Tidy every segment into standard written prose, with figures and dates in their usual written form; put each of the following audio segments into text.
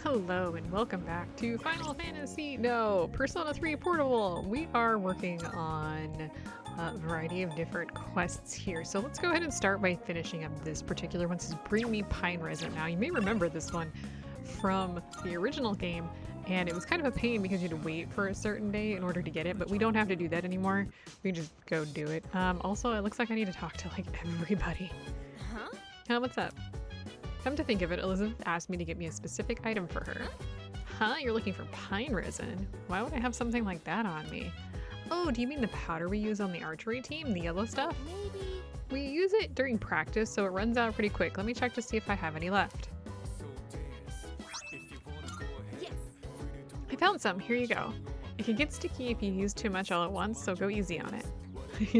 Hello and welcome back to Final Fantasy, no, Persona 3 Portable. We are working on a variety of different quests here. So let's go ahead and start by finishing up this particular one. This is Bring Me Pine Resin. Now you may remember this one from the original game, and it was kind of a pain because you had to wait for a certain day in order to get it, but we don't have to do that anymore. We can just go do it. Also, it looks like I need to talk to like everybody. Huh? What's up? Come to think of it, Elizabeth asked me to get me a specific item for her. Huh? You're looking for pine resin? Why would I have something like that on me? Oh, do you mean the powder we use on the archery team? The yellow stuff? Maybe. We use it during practice, so it runs out pretty quick. Let me check to see if I have any left. Yes. I found some. Here you go. It can get sticky if you use too much all at once, so go easy on it.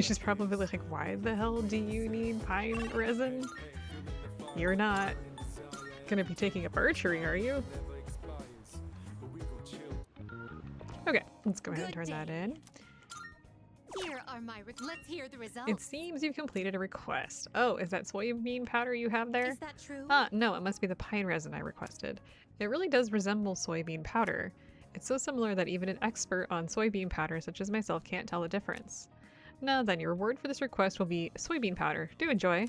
She's probably like, why the hell do you need pine resin? You're not gonna be taking up archery, are you? Okay, let's go ahead and turn that in. Here are my let's hear the results. It seems you've completed a request. Oh, is that soybean powder you have there? Is that true? No, it must be the pine resin I requested. It really does resemble soybean powder. It's so similar that even an expert on soybean powder such as myself can't tell the difference. Now then, your reward for this request will be soybean powder. Do enjoy.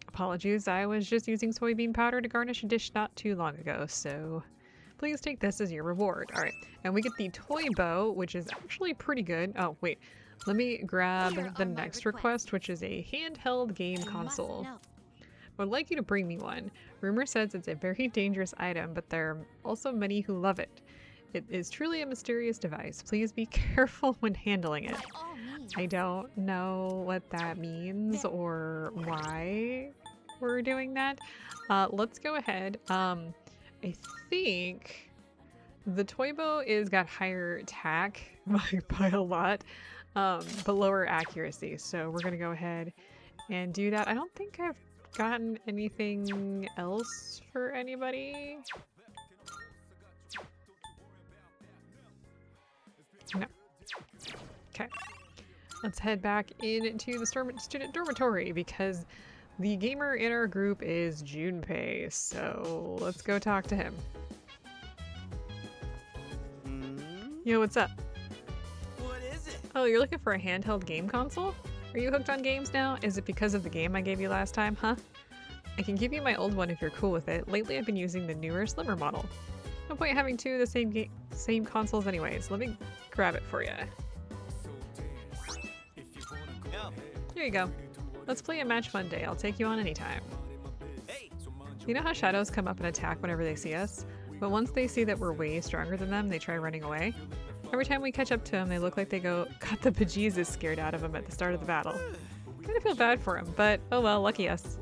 Apologies, I was just using soybean powder to garnish a dish not too long ago, so please take this as your reward. Alright, and we get the toy bow, which is actually pretty good. Oh, wait. Let me grab the next request, which is a handheld game console. I would like you to bring me one. Rumor says it's a very dangerous item, but there are also many who love it. It is truly a mysterious device. Please be careful when handling it. I don't know what that means or why we're doing that. Let's go ahead. I think the toy bow is got higher attack by a lot, but lower accuracy. So we're gonna go ahead and do that. I don't think I've gotten anything else for anybody. No. Okay. Let's head back into the student dormitory because the gamer in our group is Junpei. So let's go talk to him. Yo, what's up? What is it? Oh, you're looking for a handheld game console? Are you hooked on games now? Is it because of the game I gave you last time, huh? I can give you my old one if you're cool with it. Lately I've been using the newer, slimmer model. No point having two of the same consoles anyways. Let me grab it for you. Here you go. Let's play a match one day. I'll take you on anytime. You know how shadows come up and attack whenever they see us? But once they see that we're way stronger than them, they try running away. Every time we catch up to them, they look like they got the bejesus scared out of them at the start of the battle. Kinda feel bad for them, but oh well, lucky us.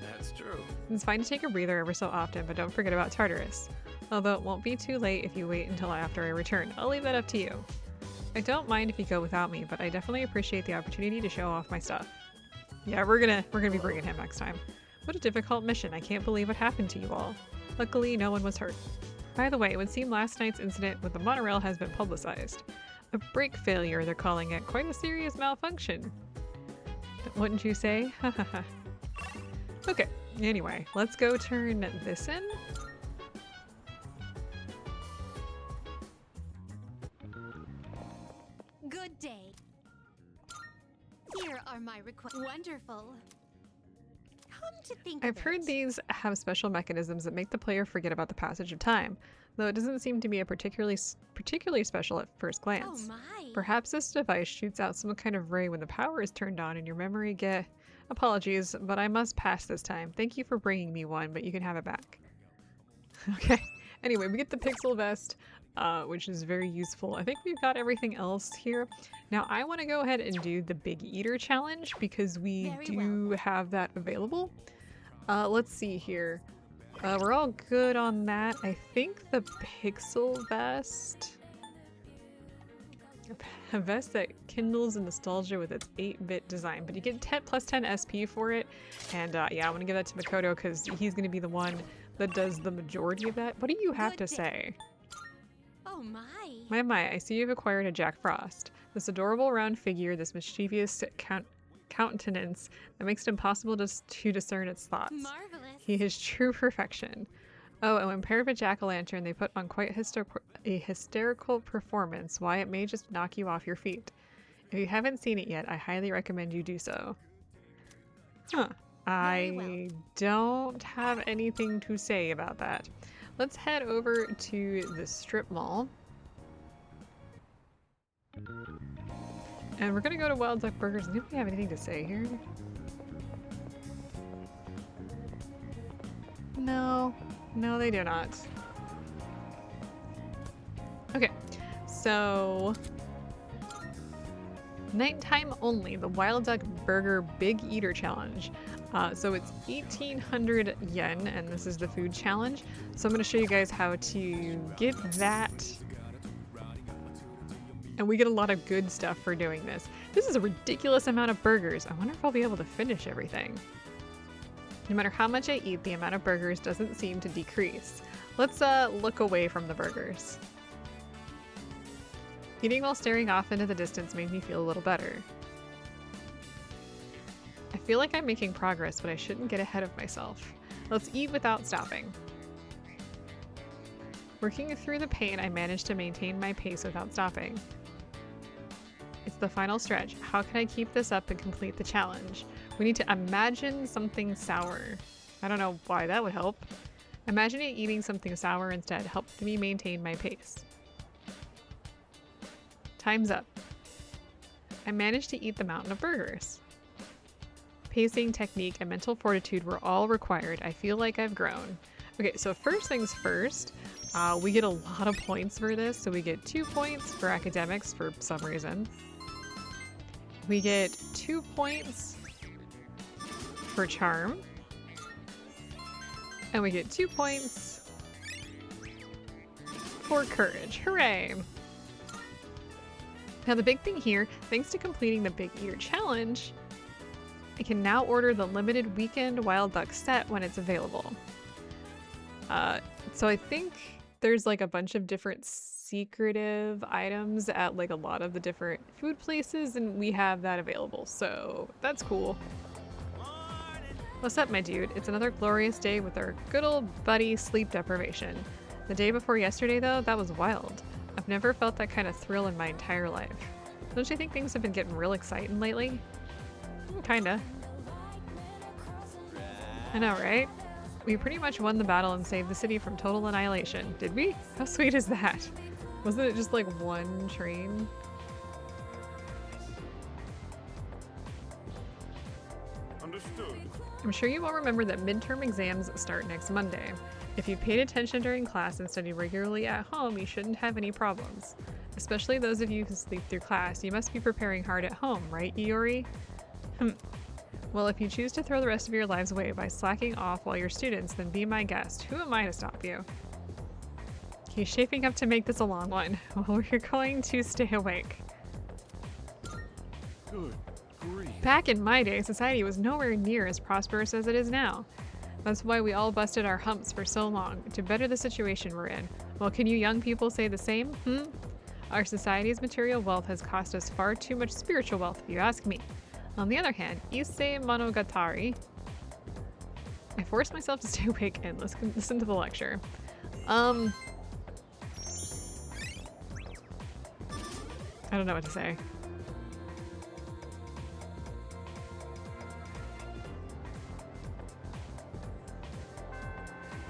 That's true. It's fine to take a breather every so often, but don't forget about Tartarus. Although it won't be too late if you wait until after I return. I'll leave that up to you. I don't mind if you go without me, but I definitely appreciate the opportunity to show off my stuff. Yeah, we're gonna be bringing him next time. What a difficult mission. I can't believe what happened to you all. Luckily, no one was hurt. By the way, it would seem last night's incident with the monorail has been publicized. A brake failure, they're calling it. Quite a serious malfunction. Wouldn't you say? Hahaha. Okay, anyway, let's go turn this in. Good day. Here are my requests. Wonderful. Come to think of I've heard it. these have special mechanisms that make the player forget about the passage of time, though it doesn't seem to be a particularly special at first glance. Oh my. Perhaps this device shoots out some kind of ray when the power is turned on and your memory get... Apologies, but I must pass this time. Thank you for bringing me one, but you can have it back. Okay. Anyway, we get the pixel vest, which is very useful. I think we've got everything else here. Now, I want to go ahead and do the Big Eater challenge because we do have that available. Let's see here. We're all good on that. I think the pixel vest... A vest that kindles nostalgia with its 8-bit design, but you get 10 plus 10 SP for it. And yeah, I'm going to give that to Makoto because he's going to be the one that does the majority of that. What do you have to say? Oh my. My, I see you've acquired a Jack Frost. This adorable round figure, this mischievous countenance that makes it impossible to discern its thoughts. Marvelous. He is true perfection. Oh, and when paired with a jack-o'-lantern, they put on quite a hysterical performance, why it may just knock you off your feet. If you haven't seen it yet, I highly recommend you do so. Huh. I don't have anything to say about that. Let's head over to the strip mall. And we're gonna go to Wild Duck Burgers. Do we have anything to say here? No. No, they do not. Okay, so nighttime only, the Wild Duck Burger Big Eater Challenge. So it's 1,800 yen, and this is the food challenge. So I'm going to show you guys how to get that. And we get a lot of good stuff for doing this. This is a ridiculous amount of burgers. I wonder if I'll be able to finish everything. No matter how much I eat, the amount of burgers doesn't seem to decrease. Let's look away from the burgers. Eating while staring off into the distance made me feel a little better. I feel like I'm making progress, but I shouldn't get ahead of myself. Let's eat without stopping. Working through the pain, I managed to maintain my pace without stopping. It's the final stretch. How can I keep this up and complete the challenge? We need to imagine something sour. I don't know why that would help. Imagining eating something sour instead helped me maintain my pace. Time's up. I managed to eat the mountain of burgers. Pacing, technique, and mental fortitude were all required. I feel like I've grown. Okay, so first things first, we get a lot of points for this. So we get 2 points for academics for some reason. We get 2 points for charm. And we get 2 points for courage. Hooray! Now the big thing here, thanks to completing the Big Eater Challenge, I can now order the limited weekend Wild Duck set when it's available. So I think there's like a bunch of different secretive items at like a lot of the different food places, and we have that available, so that's cool. What's up, my dude? It's another glorious day with our good old buddy sleep deprivation. The day before yesterday, though, that was wild. I've never felt that kind of thrill in my entire life. Don't you think things have been getting real exciting lately? Kinda. I know, right? We pretty much won the battle and saved the city from total annihilation. Did we? How sweet is that? Wasn't it just like one train? Understood. I'm sure you all remember that midterm exams start next Monday. If you paid attention during class and studied regularly at home, you shouldn't have any problems. Especially those of you who sleep through class, you must be preparing hard at home, right, Iori? Well, if you choose to throw the rest of your lives away by slacking off while you're students, then be my guest. Who am I to stop you? He's shaping up to make this a long one. Well, we're going to stay awake. Good grief. Back in my day, society was nowhere near as prosperous as it is now. That's why we all busted our humps for so long, to better the situation we're in. Well, can you young people say the same? Our society's material wealth has cost us far too much spiritual wealth, if you ask me. On the other hand, Issei Monogatari. I forced myself to stay awake and listen to the lecture. I don't know what to say.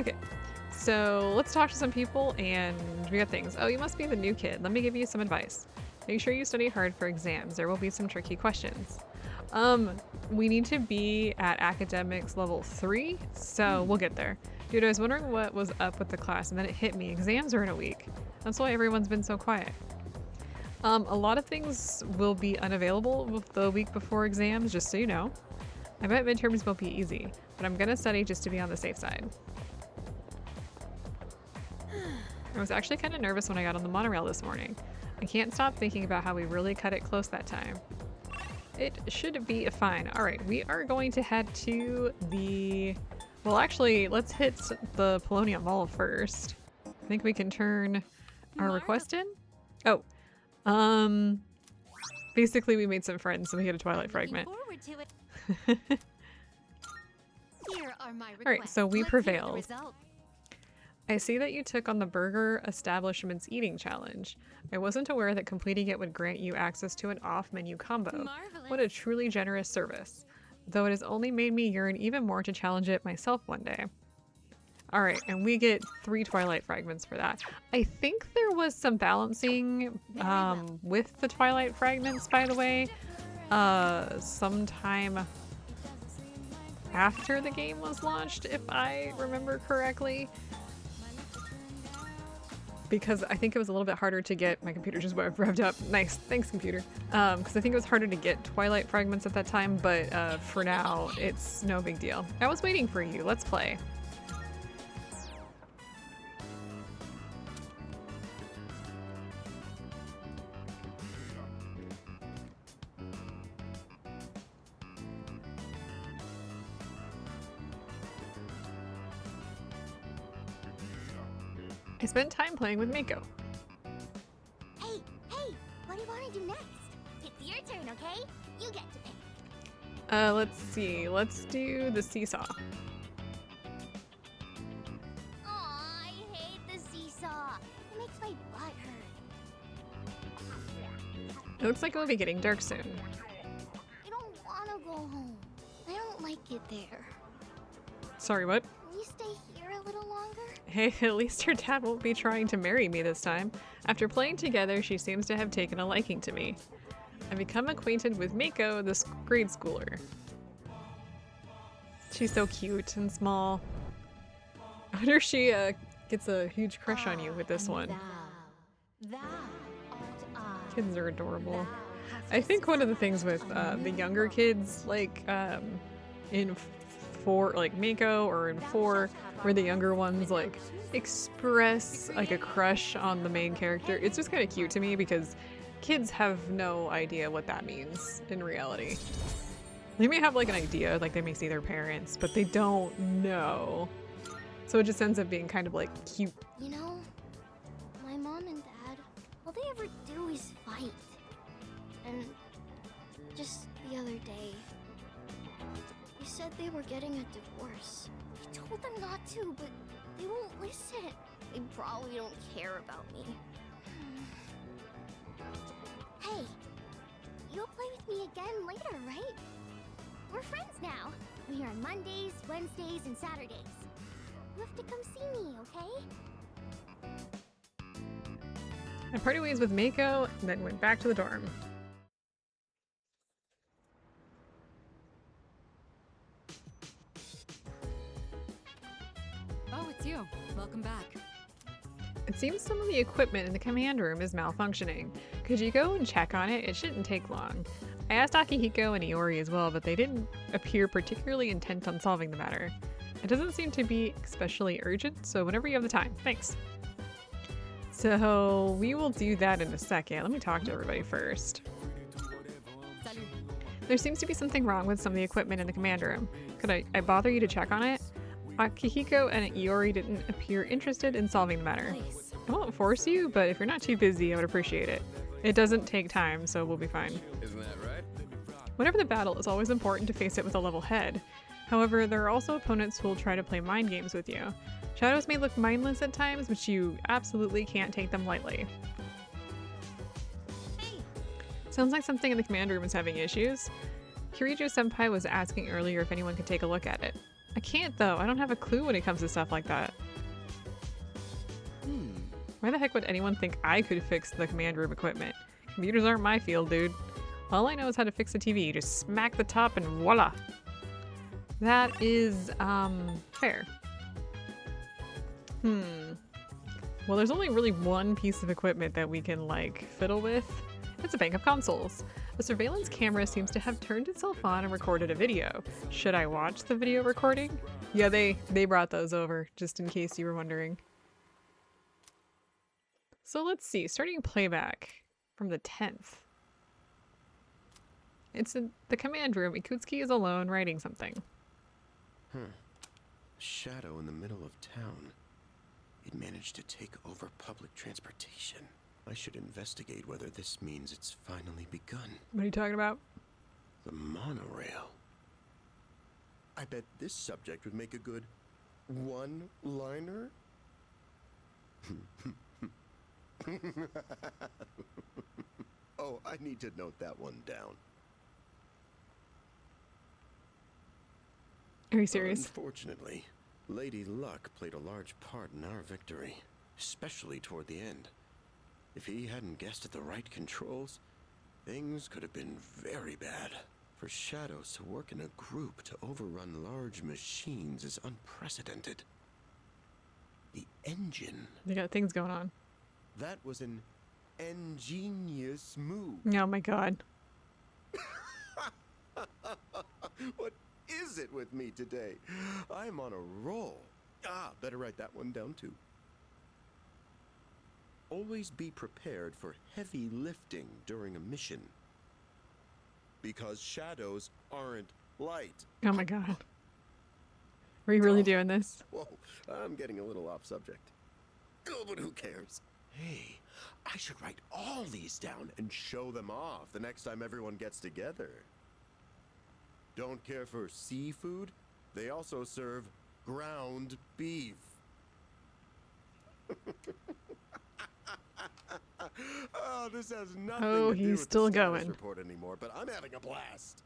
Okay, so let's talk to some people, and we got things. Oh, you must be the new kid. Let me give you some advice. Make sure you study hard for exams. There will be some tricky questions. We need to be at academics level 3, so we'll get there. Dude, I was wondering what was up with the class, and then it hit me. Exams are in a week. That's why everyone's been so quiet. A lot of things will be unavailable the week before exams, just so you know. I bet midterms won't be easy, but I'm gonna study just to be on the safe side. I was actually kind of nervous when I got on the monorail this morning. I can't stop thinking about how we really cut it close that time. It should be fine. All right, we are going to head to the... Well, actually, let's hit the Polonium Mall first. I think we can turn our request in. Oh, basically we made some friends, so we get a Twilight Fragment. to it. Here are my requests. Alright, so we Let's hear the prevailed. result. I see that you took on the Burger Establishment's eating challenge. I wasn't aware that completing it would grant you access to an off-menu combo. Marvelous. What a truly generous service. Though it has only made me yearn even more to challenge it myself one day. Alright, and we get 3 Twilight Fragments for that. I think there was some balancing with the Twilight Fragments, by the way, sometime after the game was launched, if I remember correctly. Because I think it was a little bit harder to get, my computer just revved up. Nice, thanks computer. Because I think it was harder to get Twilight Fragments at that time, but for now, it's no big deal. I was waiting for you, let's play. I spent time playing with Mako. Hey, what do you want to do next? It's your turn, okay? You get to pick. Let's see. Let's do the seesaw. Aw, I hate the seesaw. It makes my butt hurt. It looks like it will be getting dark soon. I don't want to go home. I don't like it there. Sorry, what? Will you stay here a little longer? Hey, at least her dad won't be trying to marry me this time. After playing together, she seems to have taken a liking to me. I've become acquainted with Mako, this grade schooler. She's so cute and small. I wonder if she gets a huge crush on you with this one. Thou art I. Kids are adorable. I think one of the things with the younger kids, like in 4, like Mako, or in 4, where the younger ones like express like a crush on the main character, it's just kind of cute to me because kids have no idea what that means in reality. They may have like an idea, like they may see their parents, but they don't know. So it just ends up being kind of like cute. You know, my mom and dad, all they ever do is fight. And just the other day, they said they were getting a divorce. I told them not to, but they won't listen. They probably don't care about me. Hey, you'll play with me again later, right? We're friends now. I'm here on Mondays, Wednesdays, and Saturdays. You have to come see me, okay? I parted ways with Mako and then went back to the dorm. Oh, it's you. Welcome back. It seems some of the equipment in the command room is malfunctioning. Could you go and check on it? It shouldn't take long. I asked Akihiko and Iori as well, but they didn't appear particularly intent on solving the matter. It doesn't seem to be especially urgent, so whenever you have the time. Thanks. So we will do that in a second. Let me talk to everybody first. Salut. There seems to be something wrong with some of the equipment in the command room. Could I bother you to check on it? Akihiko and Iori didn't appear interested in solving the matter. Please. I won't force you, but if you're not too busy, I would appreciate it. It doesn't take time, so we'll be fine. Isn't that right? Whenever the battle, it's always important to face it with a level head. However, there are also opponents who will try to play mind games with you. Shadows may look mindless at times, but you absolutely can't take them lightly. Hey, Sounds like something in the command room is having issues. Kirijo-senpai was asking earlier if anyone could take a look at it. I can't though, I don't have a clue when it comes to stuff like that. Why the heck would anyone think I could fix the command room equipment? Computers aren't my field, dude. All I know is how to fix a TV. You just smack the top and voila! That is, fair. Well, there's only really one piece of equipment that we can, like, fiddle with. It's a bank of consoles. A surveillance camera seems to have turned itself on and recorded a video. Should I watch the video recording? Yeah, they brought those over, just in case you were wondering. So let's see, starting playback from the 10th. It's in the command room. Ikutsuki is alone writing something. Shadow in the middle of town. It managed to take over public transportation. I should investigate whether this means it's finally begun. What are you talking about? The monorail. I bet this subject would make a good one-liner. Oh, I need to note that one down. Are you serious? Unfortunately, Lady Luck played a large part in our victory, especially toward the end. If he hadn't guessed at the right controls, things could have been very bad. For shadows to work in a group to overrun large machines is unprecedented. The engine. They got things going on. That was an ingenious move. Oh my god. What is it with me today? I'm on a roll. Better write that one down too. Always be prepared for heavy lifting during a mission. Because shadows aren't light. Oh my god. Are you really doing this? Whoa, I'm getting a little off subject. Oh, but who cares? Hey, I should write all these down and show them off the next time everyone gets together. Don't care for seafood? They also serve ground beef. Oh, this has nothing Oh, to do he's with still the status going. report anymore, but I'm having a blast.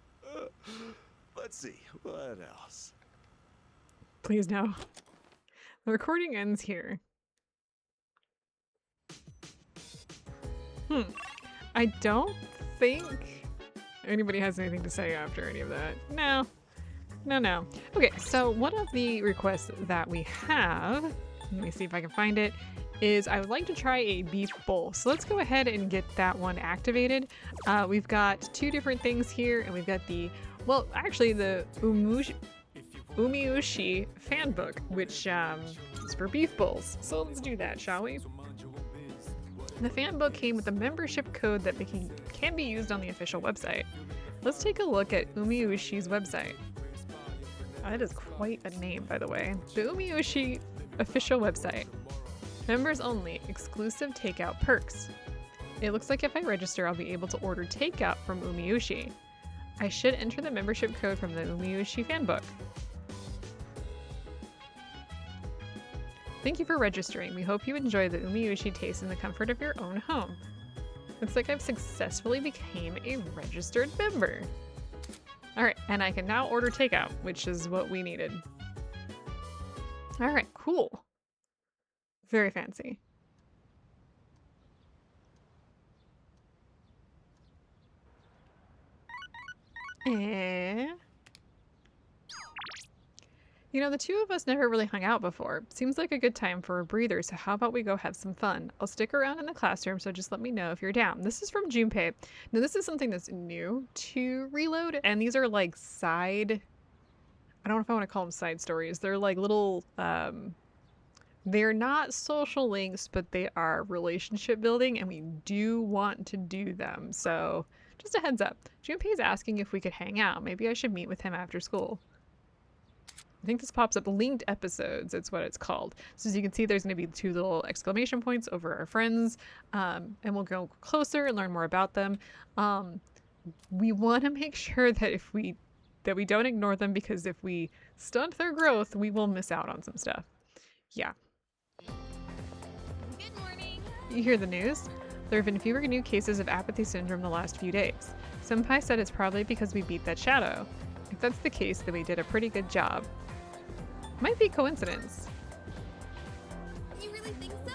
Let's see, what else? Please no. The recording ends here. I don't think anybody has anything to say after any of that. No. No. Okay, so one of the requests that we have, let me see if I can find it, is I would like to try a beef bowl. So let's go ahead and get that one activated. We've got two different things here, and we've got the, well, actually the Umiushi fan book, which is for beef bowls. So let's do that, shall we? The fan book came with a membership code that can be used on the official website. Let's take a look at Umiushi's website. That is quite a name, by the way. The Umiushi official website. Members only, exclusive takeout perks. It looks like if I register, I'll be able to order takeout from Umiushi. I should enter the membership code from the Umiushi fan book. Thank you for registering. We hope you enjoy the Umiushi taste in the comfort of your own home. Looks like I've successfully became a registered member. Alright, and I can now order takeout, which is what we needed. Alright, cool. Very fancy. You know, the two of us never really hung out before. Seems like a good time for a breather, so how about we go have some fun? I'll stick around in the classroom, so just let me know if you're down. This is from Junpei. Now, this is something that's new to Reload, and these are like side... I don't know if I want to call them side stories. They're like little... They're not social links, but they are relationship building, and we do want to do them. So, just a heads up. Junpei is asking if we could hang out. Maybe I should meet with him after school. I think this pops up linked episodes, it's what it's called. So as you can see, there's going to be two little exclamation points over our friends, and we'll go closer and learn more about them. We want to make sure that we don't ignore them, because if we stunt their growth, we will miss out on some stuff. Yeah. Good morning. You hear the news? There have been fewer new cases of apathy syndrome the last few days. Senpai said it's probably because we beat that shadow. If that's the case, then we did a pretty good job. Might be coincidence. You really think so?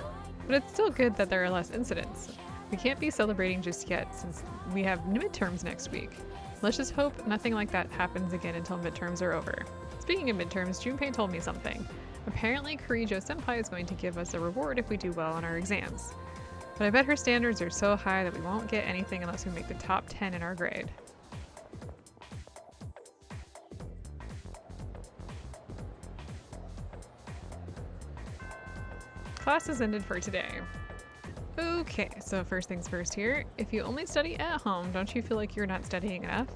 But it's still good that there are less incidents. We can't be celebrating just yet since we have midterms next week. Let's just hope nothing like that happens again until midterms are over. Speaking of midterms, Junpei told me something. Apparently, Kirijo Senpai is going to give us a reward if we do well on our exams. But I bet her standards are so high that we won't get anything unless we make the top 10 in our grade. Class is ended for today. Okay, so first things first here. If you only study at home, don't you feel like you're not studying enough?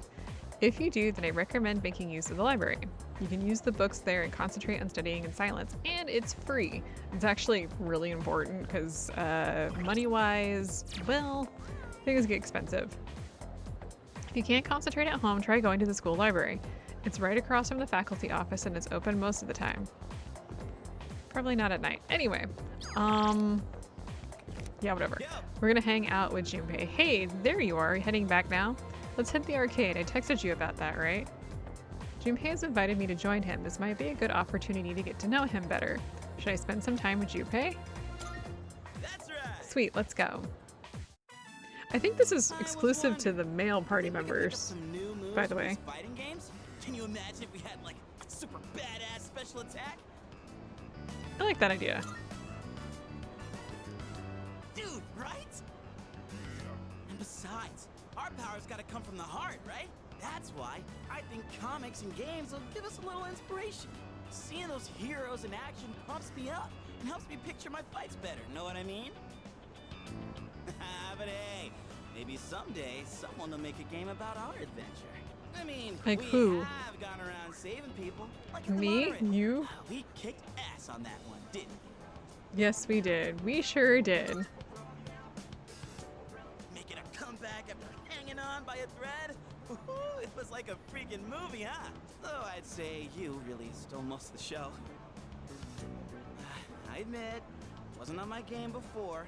If you do, then I recommend making use of the library. You can use the books there and concentrate on studying in silence, and it's free. It's actually really important because money-wise, well, things get expensive. If you can't concentrate at home, try going to the school library. It's right across from the faculty office and it's open most of the time. Probably not at night. Anyway, yeah, whatever. We're gonna hang out with Junpei. Hey, there you are. Heading back now? Let's hit the arcade. I texted you about that, right? Junpei has invited me to join him. This might be a good opportunity to get to know him better. Should I spend some time with Junpei? That's right. Sweet, let's go. I think this is exclusive to the male party members, by the way. Fighting games? Can you imagine if we had like super badass special attack? I like that idea. Dude, right? And besides, our power's gotta come from the heart, right? That's why I think comics and games will give us a little inspiration. Seeing those heroes in action pumps me up and helps me picture my fights better, know what I mean? But hey, maybe someday someone will make a game about our adventure. I mean, like we who? have gone around saving people. Like in the Me? Monterey. You? We kicked ass on that one, didn't we? Yes, we did. We sure did. Making a comeback after hanging on by a thread? Woohoo, it was like a freaking movie, huh? Though I'd say you really stole most of the show. I admit, wasn't on my game before.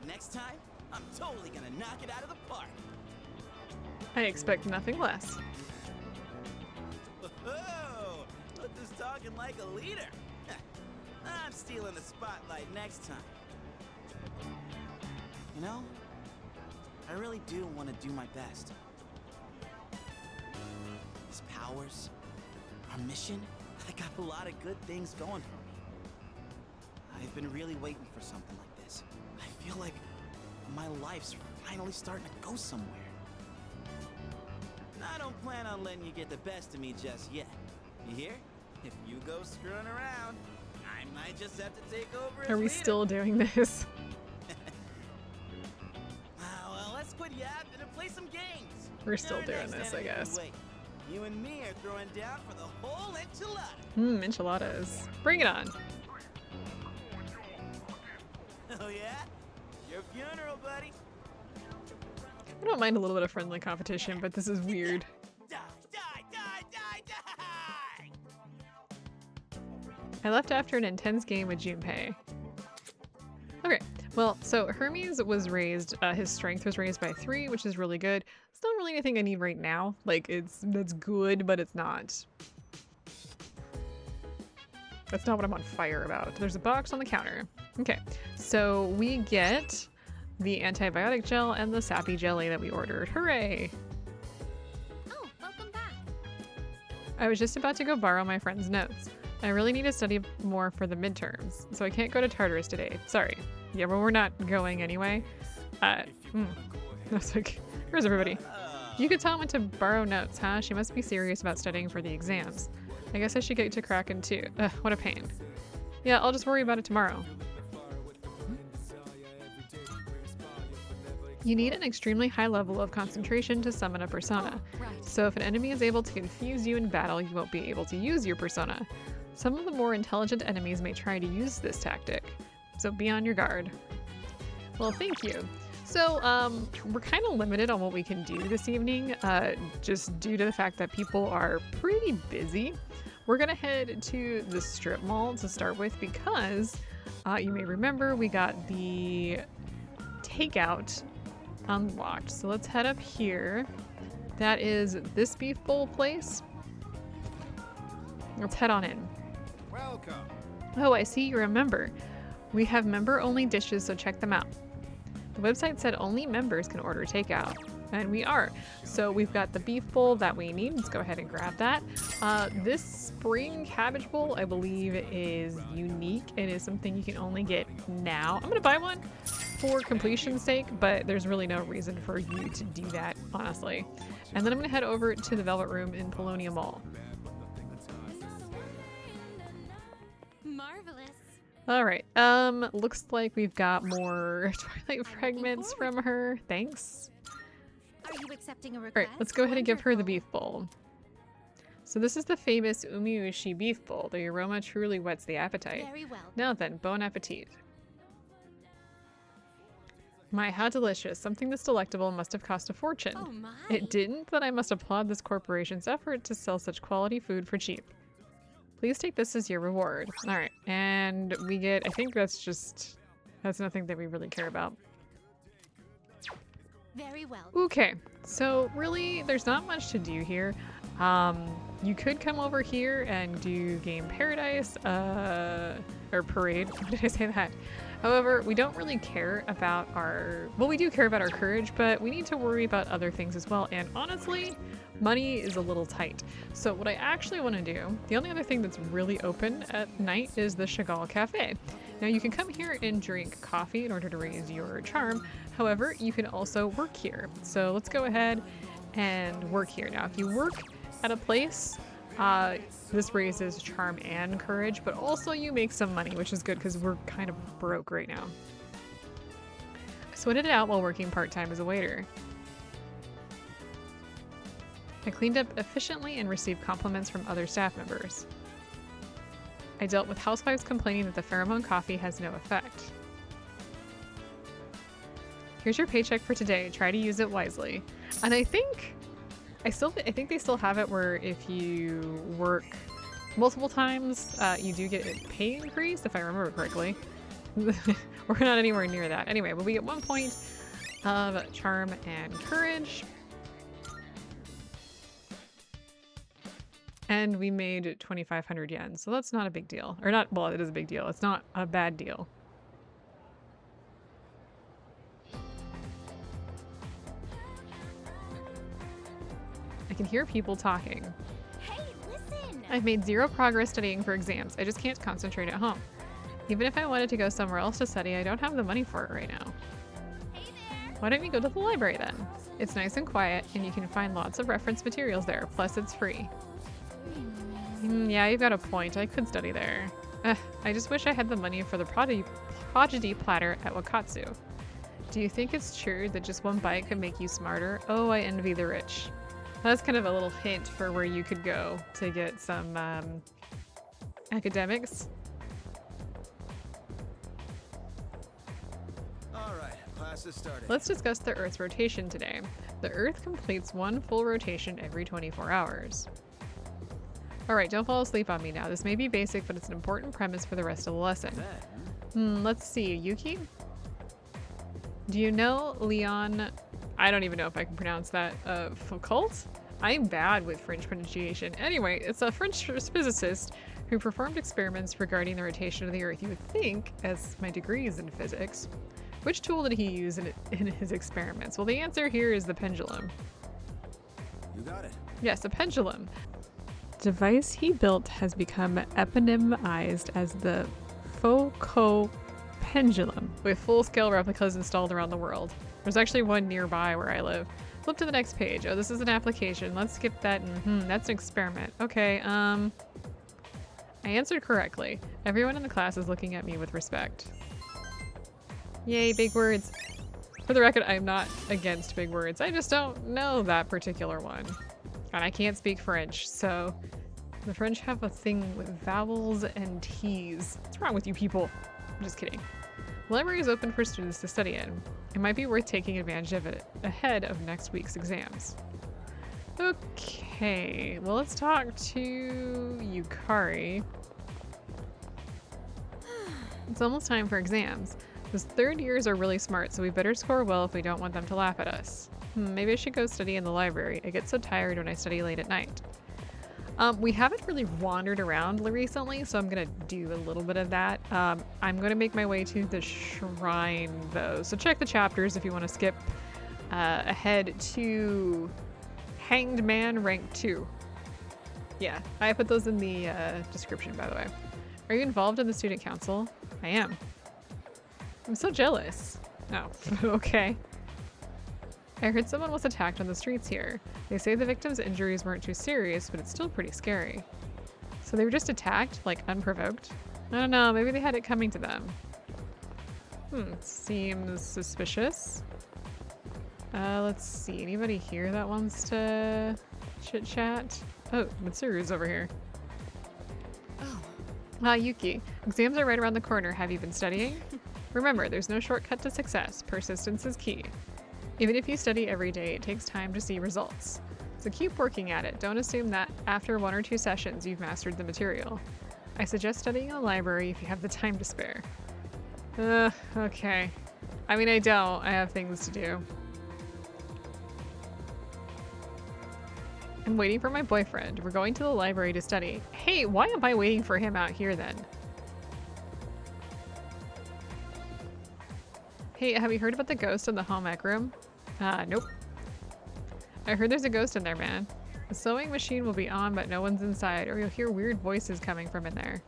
Next time, I'm totally gonna knock it out of the park. I expect nothing less. Whoa! Look who's talking like a leader. I'm stealing the spotlight next time. You know, I really do want to do my best. These powers, our mission, I got a lot of good things going for me. I've been really waiting for something like this. I feel like my life's finally starting to go somewhere. I don't plan on letting you get the best of me just yet. You hear? If you go screwing around, I might just have to take over as Are we leader. still doing this? Well, let's quit yapping and play some games. We're still Our doing next this, I enemy guess. can wait. You and me are throwing down for the whole enchilada. Enchiladas. Bring it on. Oh yeah? Your funeral, buddy. I don't mind a little bit of friendly competition, but this is weird. Die, die, die, die, die! I left after an intense game with Junpei. Okay, well, so Hermes was raised, his strength was raised by 3, which is really good. It's not really anything I need right now. Like, that's good, but it's not. That's not what I'm on fire about. There's a box on the counter. Okay, so we get the antibiotic gel and the sappy jelly that we ordered. Hooray! Oh, welcome back. I was just about to go borrow my friend's notes. I really need to study more for the midterms, so I can't go to Tartarus today. Sorry. Yeah, but we're not going anyway. I was like, where's everybody? You could tell I went to borrow notes, huh? She must be serious about studying for the exams. I guess I should get to Kraken too. Ugh, what a pain. Yeah, I'll just worry about it tomorrow. You need an extremely high level of concentration to summon a persona. Right. So if an enemy is able to confuse you in battle, you won't be able to use your persona. Some of the more intelligent enemies may try to use this tactic, so be on your guard. Well, thank you. So, we're kind of limited on what we can do this evening, just due to the fact that people are pretty busy. We're gonna head to the strip mall to start with because, you may remember, we got the takeout unlocked. So let's head up here. That is this beef bowl place. Let's head on in. Welcome. Oh, I see you're a member. We have member-only dishes, so check them out. The website said only members can order takeout, and we are. So we've got the beef bowl that we need. Let's go ahead and grab that. This spring cabbage bowl, I believe, is unique. It is something you can only get now. I'm gonna buy one for completion's sake, but there's really no reason for you to do that, honestly. And then I'm gonna head over to the Velvet Room in Polonia Mall. Marvelous. All right. Looks like we've got more Twilight fragments from her. Thanks. Are you accepting a All request? right, let's go ahead and give her the Wonderful. beef bowl. So this is the famous Umiushi beef bowl. The aroma truly whets the appetite. Very well. Now then, bon appetit. My, how delicious. Something this delectable must have cost a fortune. Oh my. It didn't, but I must applaud this corporation's effort to sell such quality food for cheap. Please take this as your reward. Alright, and we get, I think that's nothing that we really care about. Very well. Okay, so really, there's not much to do here. You could come over here and do Game Paradise, or Parade. Why did I say that? However, we don't really care about well, we do care about our courage, but we need to worry about other things as well. And honestly, money is a little tight. So what I actually want to do, the only other thing that's really open at night is the Chagall Cafe. Now you can come here and drink coffee in order to raise your charm. However, you can also work here. So let's go ahead and work here. Now, if you work at a place, this raises charm and courage, but also you make some money, which is good because we're kind of broke right now. I sweated it out while working part-time as a waiter. I cleaned up efficiently and received compliments from other staff members. I dealt with housewives complaining that the pheromone coffee has no effect. Here's your paycheck for today. Try to use it wisely. And I think they still have it where if you work multiple times, you do get a pay increase, if I remember correctly. We're not anywhere near that. Anyway, but we get 1 point of charm and courage. And we made 2,500 yen, so that's not a big deal. Or not, well, it is a big deal. It's not a bad deal. I can hear people talking. Hey, listen. I've made 0 progress studying for exams. I just can't concentrate at home. Even if I wanted to go somewhere else to study, I don't have the money for it right now. Hey there. Why don't we go to the library then? It's nice and quiet, and you can find lots of reference materials there, plus it's free. Yeah, you've got a point. I could study there. I just wish I had the money for the prodigy platter at Wakatsu. Do you think it's true that just 1 bite could make you smarter? Oh, I envy the rich. That's kind of a little hint for where you could go to get some academics. Alright, class is started. Let's discuss the Earth's rotation today. The Earth completes 1 full rotation every 24 hours. Alright, don't fall asleep on me now. This may be basic, but it's an important premise for the rest of the lesson. Let's see. Yuki? Do you know Leon... I don't even know if I can pronounce that. Foucault? I'm bad with French pronunciation. Anyway, it's a French physicist who performed experiments regarding the rotation of the Earth. You would think, as my degree is in physics, which tool did he use in his experiments? Well, the answer here is the pendulum. You got it. Yes, a pendulum. Device he built has become eponymized as the Foucault pendulum, with full-scale replicas installed around the world. There's actually one nearby where I live. Flip to the next page. Oh, this is an application. Let's skip that. That's an experiment. Okay, I answered correctly. Everyone in the class is looking at me with respect. Yay, big words. For the record, I'm not against big words. I just don't know that particular one. And I can't speak French, so the French have a thing with vowels and T's. What's wrong with you people? I'm just kidding. The library is open for students to study in. It might be worth taking advantage of it ahead of next week's exams. Okay, well, let's talk to Yukari. It's almost time for exams. Those 3rd years are really smart, so we better score well if we don't want them to laugh at us. Maybe I should go study in the library. I get so tired when I study late at night. We haven't really wandered around recently, so I'm gonna do a little bit of that. I'm gonna make my way to the shrine though, so check the chapters if you want to skip ahead to Hanged Man Rank 2. Yeah, I put those in the description, by the way. Are you involved in the student council? I am. I'm so jealous. Oh, okay. I heard someone was attacked on the streets here. They say the victim's injuries weren't too serious, but it's still pretty scary. So they were just attacked, like unprovoked? I don't know, maybe they had it coming to them. Seems suspicious. Let's see, anybody here that wants to chit-chat? Oh, Mitsuru's over here. Oh, Yuki, exams are right around the corner. Have you been studying? Remember, there's no shortcut to success. Persistence is key. Even if you study every day, it takes time to see results. So keep working at it. Don't assume that after 1 or 2 sessions you've mastered the material. I suggest studying in the library if you have the time to spare. Okay. I mean, I don't. I have things to do. I'm waiting for my boyfriend. We're going to the library to study. Hey, why am I waiting for him out here then? Hey, have you heard about the ghost in the home ec room? Nope. I heard there's a ghost in there, man. The sewing machine will be on, but no one's inside, or you'll hear weird voices coming from in there.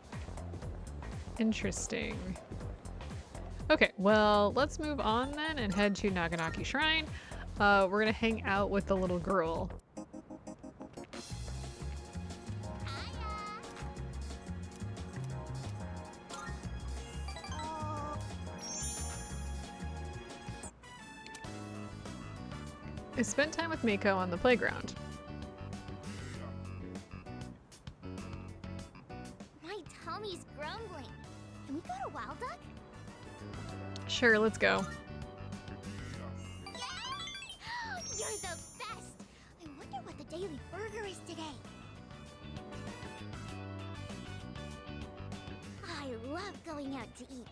Interesting. Okay, well, let's move on then and head to Naganaki Shrine. We're gonna hang out with the little girl. I spent time with Mako on the playground. My tummy's grumbling. Can we go to Wild Duck? Sure, let's go. Yay! You're the best! I wonder what the daily burger is today. I love going out to eat.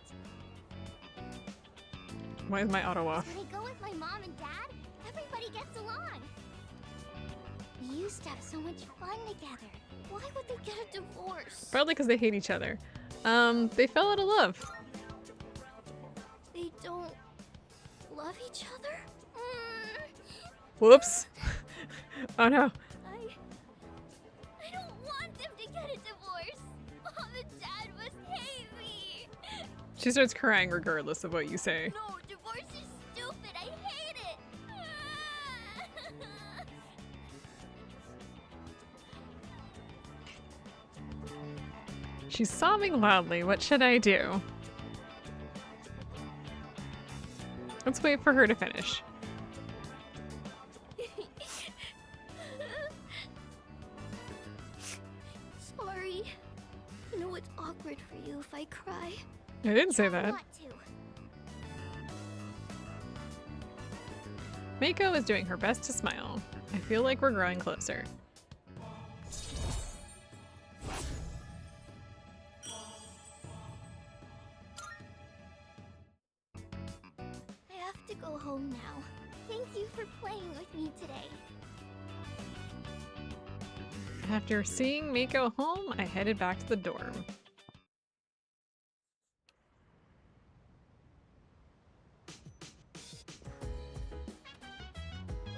Why is my auto off? When I go with my mom and dad, everybody gets along. We used to have so much fun together. Why would they get a divorce? Probably because they hate each other. They fell out of love. They don't love each other? Whoops. Oh no. I don't want them to get a divorce. Mom and dad must hate me. She starts crying regardless of what you say. No, divorce is stupid. I hate it. She's sobbing loudly. What should I do? Let's wait for her to finish. Sorry. I know it's awkward for you if I cry. I didn't say Try that. not to. Mako is doing her best to smile. I feel like we're growing closer. I have to go home now. Thank you for playing with me today. After seeing Mako home, I headed back to the dorm.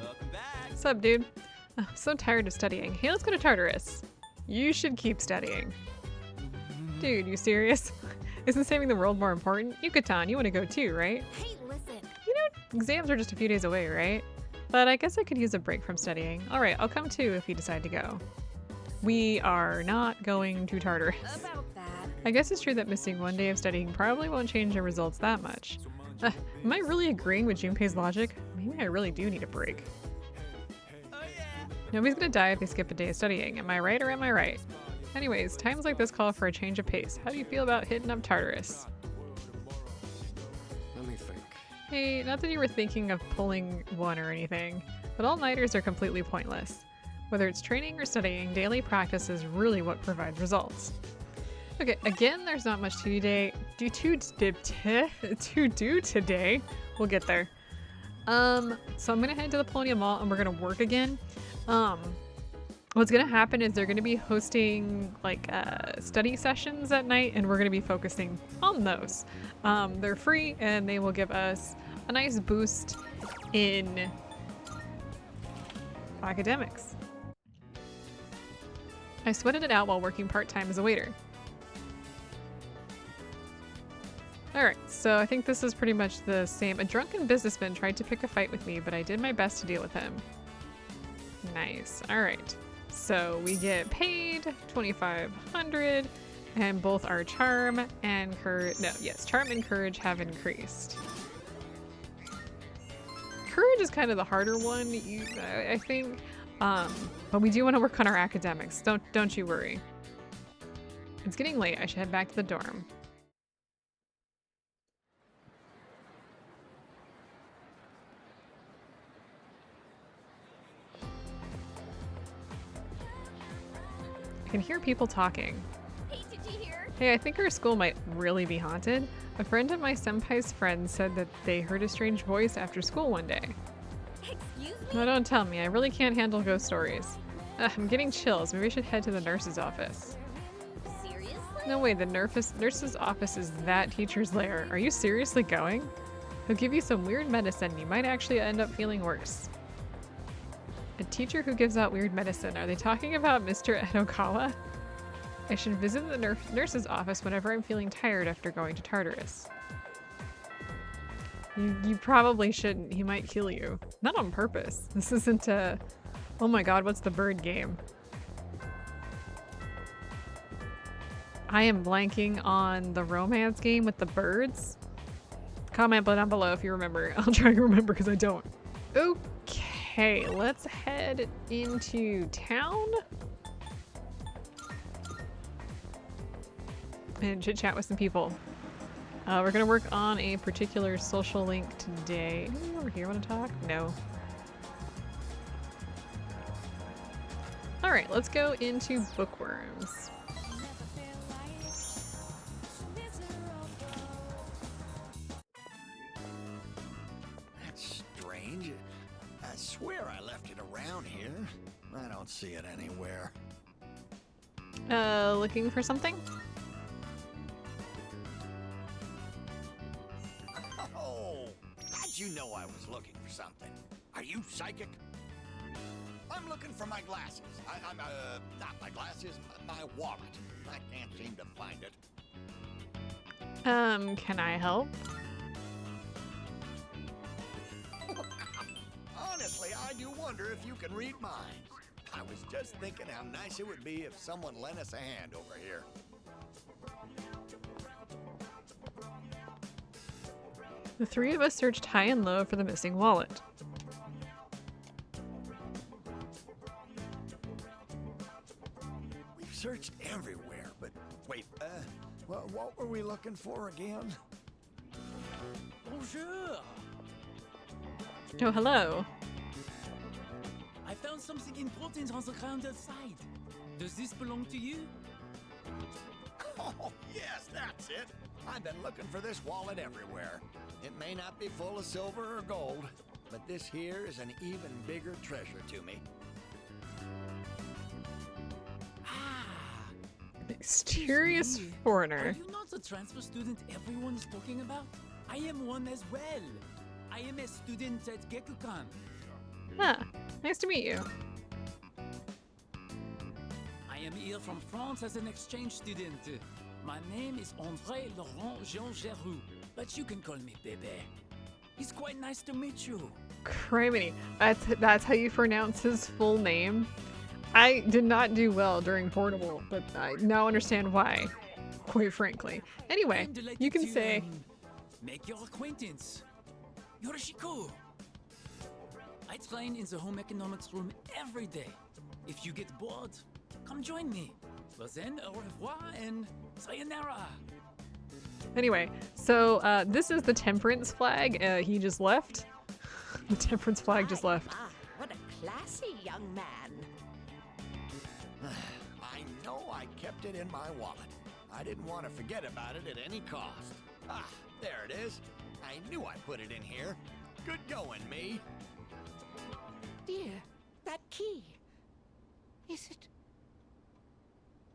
Welcome back. What's up, dude? I'm so tired of studying. Hey, let's go to Tartarus. You should keep studying. Dude, you serious? Isn't saving the world more important? Yucatan, you want to go too, right? Hey, listen. You know, exams are just a few days away, right? But I guess I could use a break from studying. Alright, I'll come too if you decide to go. We are not going to Tartarus. About that. I guess it's true that missing 1 day of studying probably won't change the results that much. Am I really agreeing with Junpei's logic? Maybe I really do need a break. Oh yeah. Nobody's gonna die if they skip a day of studying. Am I right or am I right? Anyways, times like this call for a change of pace. How do you feel about hitting up Tartarus? Let me think. Hey, not that you were thinking of pulling one or anything, but all-nighters are completely pointless. Whether it's training or studying, daily practice is really what provides results. Okay, again, there's not much to do today. We'll get there. So I'm gonna head to the Polonium Mall and we're gonna work again. What's gonna happen is they're gonna be hosting like study sessions at night and we're gonna be focusing on those. They're free and they will give us a nice boost in academics. I sweated it out while working part-time as a waiter. Alright, so I think this is pretty much the same. A drunken businessman tried to pick a fight with me, but I did my best to deal with him. Nice. Alright. So we get paid 2,500 and both our charm and charm and courage have increased. Courage is kind of the harder one, I think. But we do want to work on our academics. Don't you worry. It's getting late. I should head back to the dorm. I can hear people talking. Hey, did you hear? Hey, I think our school might really be haunted. A friend of my senpai's friend said that they heard a strange voice after school one day. Excuse me? No, don't tell me. I really can't handle ghost stories. I'm getting chills. Maybe I should head to the nurse's office. Seriously? No way, the nurse's office is that teacher's lair. Are you seriously going? He'll give you some weird medicine. You might actually end up feeling worse. A teacher who gives out weird medicine. Are they talking about Mr. Edokawa? I should visit the nurse's office whenever I'm feeling tired after going to Tartarus. You probably shouldn't. He might kill you. Not on purpose. This isn't a... Oh my god, what's the bird game? I am blanking on the romance game with the birds. Comment down below if you remember. I'll try to remember because I don't. Okay, let's head into town. And chit chat with some people. We're gonna work on a particular social link today. Anyone over here want to talk? No. All right, let's go into bookworms. That's strange. I swear I left it around here. I don't see it anywhere. Looking for something? Oh, how'd you know I was looking for something? Are you psychic? I'm looking for my glasses. Not my glasses, my wallet. I can't seem to find it. Can I help? Honestly, I do wonder if you can read minds. I was just thinking how nice it would be if someone lent us a hand over here. The three of us searched high and low for the missing wallet. We've searched everywhere, but wait, what were we looking for again? Bonjour! Oh, hello. I found something important on the ground outside. Does this belong to you? Oh, yes, that's it. I've been looking for this wallet everywhere. It may not be full of silver or gold, but this here is an even bigger treasure to me. Ah! Mysterious Excuse me. Are foreigner. you not the transfer student everyone is talking about? I am one as well. I am a student at Gekukan. Ah, nice to meet you. I am here from France as an exchange student. My name is André Laurent Jean Geroux, but you can call me Bebe. It's quite nice to meet you. Criminy. That's how you pronounce his full name? I did not do well during Portable, but I now understand why, quite frankly. Anyway, I'm delighted you can to, say... make your acquaintance. Yorishiko. I train in the home economics room every day. If you get bored, come join me. Well then, au revoir and sayonara. Anyway, so this is the temperance flag. He just left. The temperance flag just left. What a classy young man. I know I kept it in my wallet. I didn't want to forget about it at any cost. Ah, there it is. I knew I put it in here. Good going, me. Dear, that key. Is it?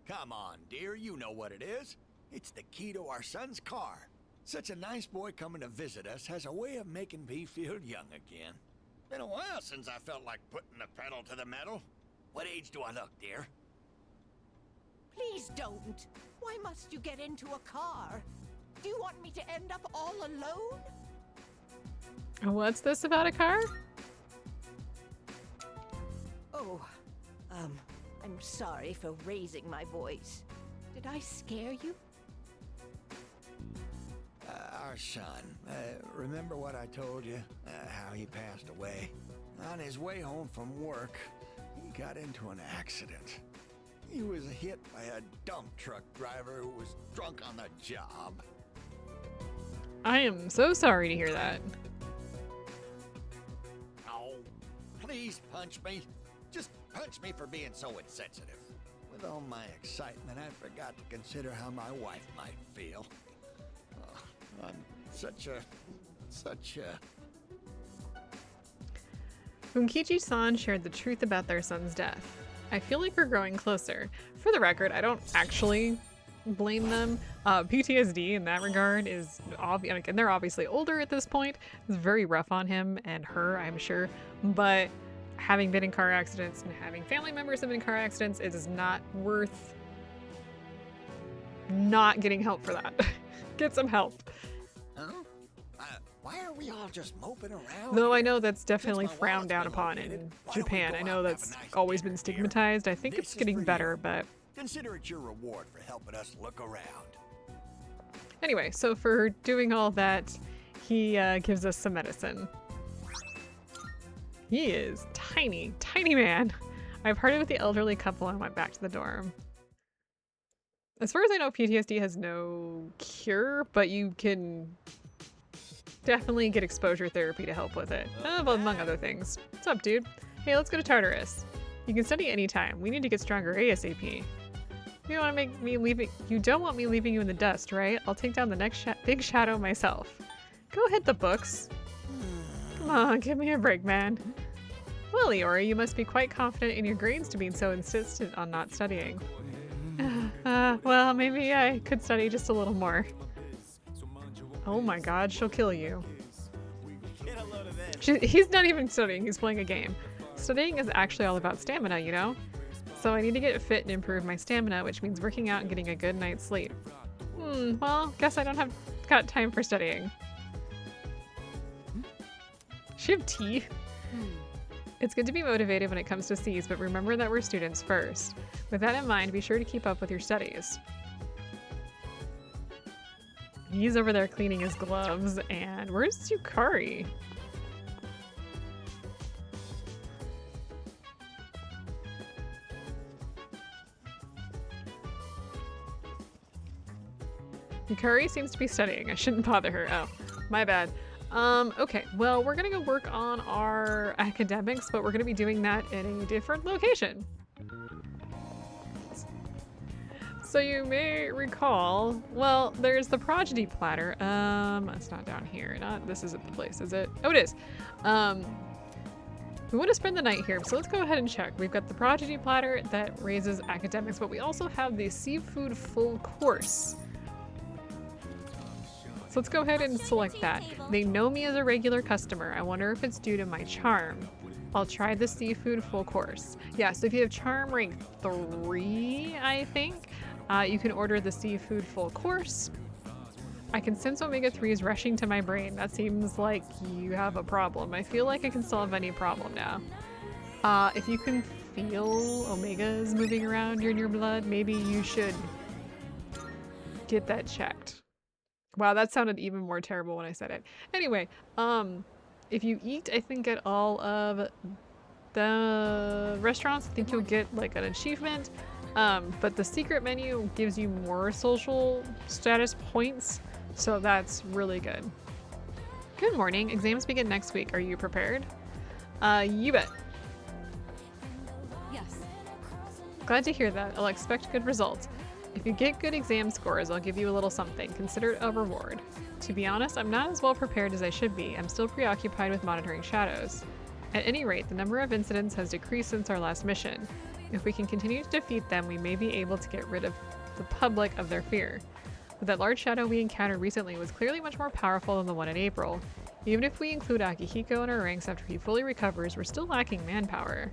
Come on, dear, you know what it is. It's the key to our son's car. Such a nice boy coming to visit us has a way of making me feel young again. Been a while since I felt like putting the pedal to the metal. What age do I look, dear? Please don't. Why must you get into a car? Do you want me to end up all alone? What's this about a car? Oh, I'm sorry for raising my voice. Did I scare you? Our son. Remember what I told you? How he passed away? On his way home from work, he got into an accident. He was hit by a dump truck driver who was drunk on the job. I am so sorry to hear that. Oh, please punch me. Just punch me for being so insensitive. With With all my excitement, I forgot to consider how my wife might feel. Oh, I'm such a... Unkichi-san shared the truth about their son's death. I feel like we're growing closer. For the record, I don't actually blame them. PTSD in that regard is obvious, and they're obviously older at this point. It's very rough on him and her, I'm sure. But having been in car accidents and having family members have been in car accidents, it is not worth not getting help for that. Get some help. Huh? Why are we all just moping around? Though I here? know that's definitely Since my frowned down wallet's been upon located, in why don't we Japan. go I out know and have that's a nice always dinner, been dear? stigmatized. I think This it's is getting for better, you. but Consider it your reward for helping us look around. anyway, so for doing all that, he gives us some medicine. He is tiny, tiny man. I partied with the elderly couple and went back to the dorm. As far as I know, PTSD has no cure, but you can definitely get exposure therapy to help with it, among other things. What's up, dude? Hey, let's go to Tartarus. You can study anytime. We need to get stronger ASAP. You don't want to make me leaving. You don't want me leaving you in the dust, right? I'll take down the next big shadow myself. Go hit the books. Come on, give me a break, man. Well, Iori, you must be quite confident in your grades to being so insistent on not studying. Well, maybe I could study just a little more. Oh my god, she'll kill you. Get a load of this. He's not even studying, he's playing a game. Studying is actually all about stamina, you know? So I need to get fit and improve my stamina, which means working out and getting a good night's sleep. Well, guess I don't have got time for studying. She have tea? It's good to be motivated when it comes to C's, but remember that we're students first. With that in mind, be sure to keep up with your studies. He's over there cleaning his gloves, and where's Tsukari? Yukari seems to be studying. I shouldn't bother her. Oh, my bad. Okay, well, we're gonna go work on our academics, but we're gonna be doing that in a different location. So you may recall, well, there's the progeny platter. It's not down here. This isn't the place, is it? Oh, it is. We want to spend the night here, so let's go ahead and check. We've got the progeny platter that raises academics, but we also have the seafood full course. So let's go ahead and select that. They know me as a regular customer. I wonder if it's due to my charm. I'll try the seafood full course. Yeah, so if you have charm rank 3, I think, you can order the seafood full course. I can sense omega-3s rushing to my brain. That seems like you have a problem. I feel like I can solve any problem now. If you can feel omegas moving around in your blood, maybe you should get that checked. Wow, that sounded even more terrible when I said it. Anyway, if you eat, I think, at all of the restaurants, I think you'll get like an achievement. But the secret menu gives you more social status points, so that's really good. Good morning. Exams begin next week. Are you prepared? You bet. Yes. Glad to hear that. I'll expect good results. If you get good exam scores, I'll give you a little something. Consider it a reward. To be honest, I'm not as well prepared as I should be. I'm still preoccupied with monitoring shadows. At any rate, the number of incidents has decreased since our last mission. If we can continue to defeat them, we may be able to get rid of the public of their fear. But that large shadow we encountered recently was clearly much more powerful than the one in April. Even if we include Akihiko in our ranks after he fully recovers, we're still lacking manpower.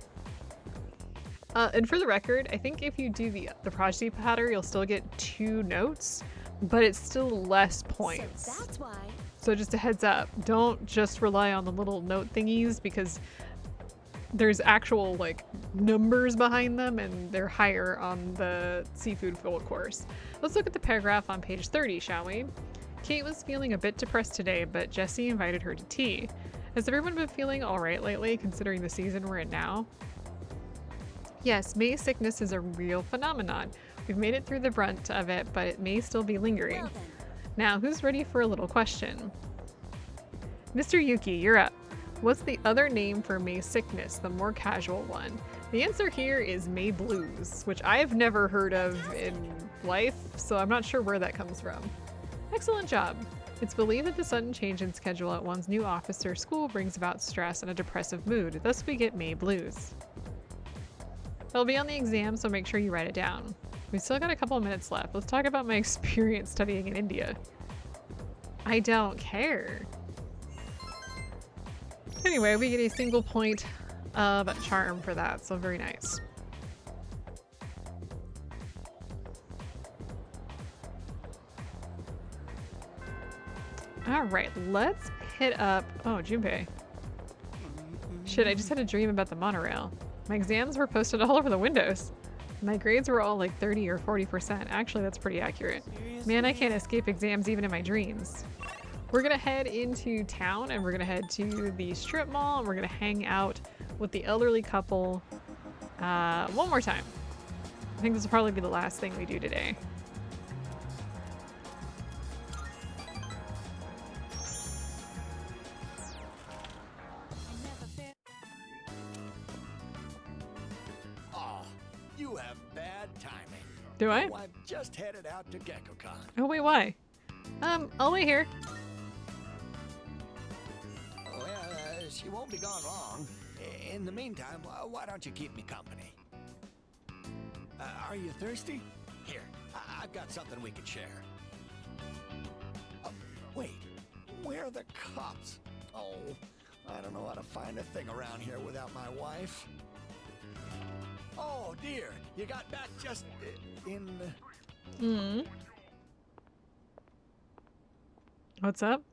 And for the record, I think if you do the prodigy platter, you'll still get 2 notes, but it's still less points. So that's why. So just a heads up, don't just rely on the little note thingies, because there's actual like numbers behind them and they're higher on the seafood full course. Let's look at the paragraph on page 30, shall we? Kate was feeling a bit depressed today, but Jessie invited her to tea. Has everyone been feeling alright lately, considering the season we're in now? Yes, May's sickness is a real phenomenon. We've made it through the brunt of it, but it may still be lingering. Well then. Now, who's ready for a little question? Mr. Yuki, you're up. What's the other name for May's sickness, the more casual one? The answer here is May Blues, which I've never heard of in life, so I'm not sure where that comes from. Excellent job. It's believed that the sudden change in schedule at one's new office or school brings about stress and a depressive mood, thus we get May Blues. It'll be on the exam, so make sure you write it down. We've still got a couple of minutes left. Let's talk about my experience studying in India. I don't care. Anyway, we get a single point of charm for that, so very nice. Alright, let's hit up... Oh, Junpei. Shit, I just had a dream about the monorail. My exams were posted all over the windows. My grades were all like 30 or 40%. Actually, that's pretty accurate. Man, I can't escape exams even in my dreams. We're gonna head into town and we're gonna head to the strip mall and we're gonna hang out with the elderly couple one more time. I think this will probably be the last thing we do today. Oh, you have bad timing. Do I? Oh, I've just headed out to GeckoCon. Oh wait, why? I'll wait here. Well, she won't be gone long. In the meantime, why don't you keep me company? Are you thirsty? Here, I've got something we could share. Wait, where are the cops? Oh, I don't know how to find a thing around here without my wife. Oh dear, you got back just in... What's up?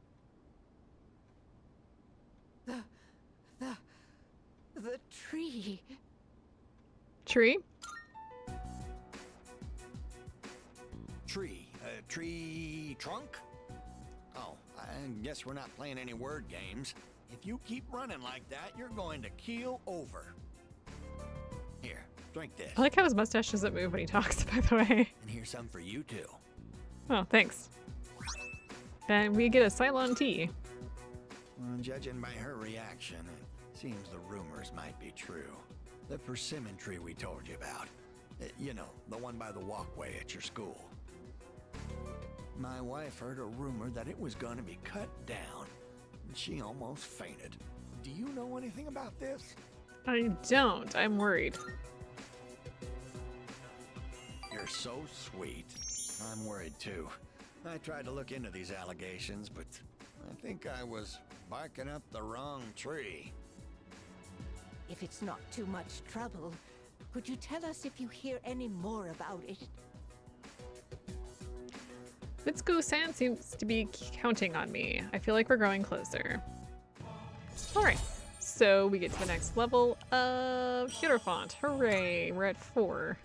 The tree. Tree? Tree trunk? Oh, I guess we're not playing any word games. If you keep running like that, you're going to keel over. Here, drink this. I like how his mustache doesn't move when he talks, by the way. And here's some for you too. Oh, thanks. And we get a Ceylon tea. Well, judging by her reaction, it seems the rumors might be true. The persimmon tree we told you about. You know, the one by the walkway at your school. My wife heard a rumor that it was going to be cut down, and she almost fainted. Do you know anything about this? I don't. I'm worried. You're so sweet. I'm worried too. I tried to look into these allegations, but I think I was barking up the wrong tree. If it's not too much trouble, could you tell us if you hear any more about it? Mitsuko-san seems to be counting on me. I feel like we're growing closer. Alright, so we get to the next level of Hierophant. Hooray, we're at 4.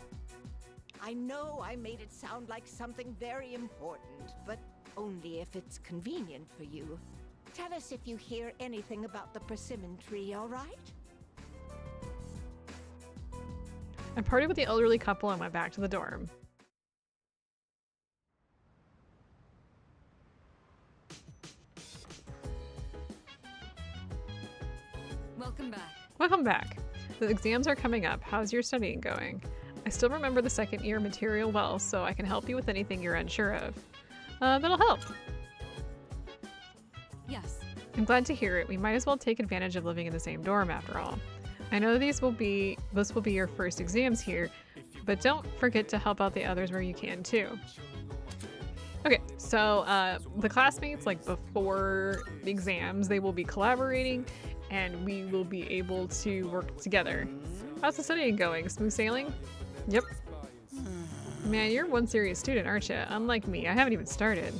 I know I made it sound like something very important, but only if it's convenient for you. Tell us if you hear anything about the persimmon tree, all right? I partied with the elderly couple and went back to the dorm. Welcome back. Welcome back. The exams are coming up. How's your studying going? I still remember the second year material well, so I can help you with anything you're unsure of. That'll help. Yes. I'm glad to hear it. We might as well take advantage of living in the same dorm after all. I know this will be your first exams here, but don't forget to help out the others where you can too. Okay, so the classmates, like before the exams, they will be collaborating and we will be able to work together. How's the studying going? Smooth sailing? Yep. Man, you're one serious student, aren't you? Unlike me, I haven't even started.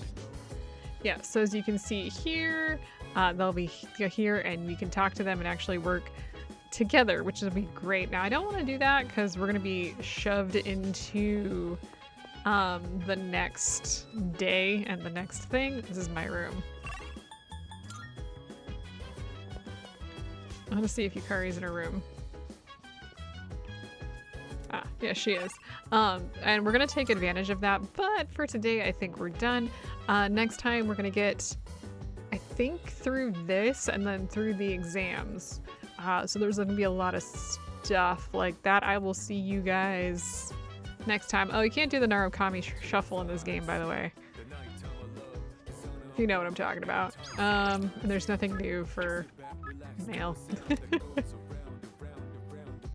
Yeah, so as you can see here, they'll be here and we can talk to them and actually work together, which will be great. Now, I don't want to do that because we're going to be shoved into the next day and the next thing. This is my room. I want to see if Yukari's in her room. Ah, yeah, she is. And we're going to take advantage of that, but for today, I think we're done. Next time, we're going to get, I think, through this and then through the exams. So there's going to be a lot of stuff like that. I will see you guys next time. Oh, you can't do the Narukami shuffle in this game, by the way. You know what I'm talking about. And there's nothing new for male.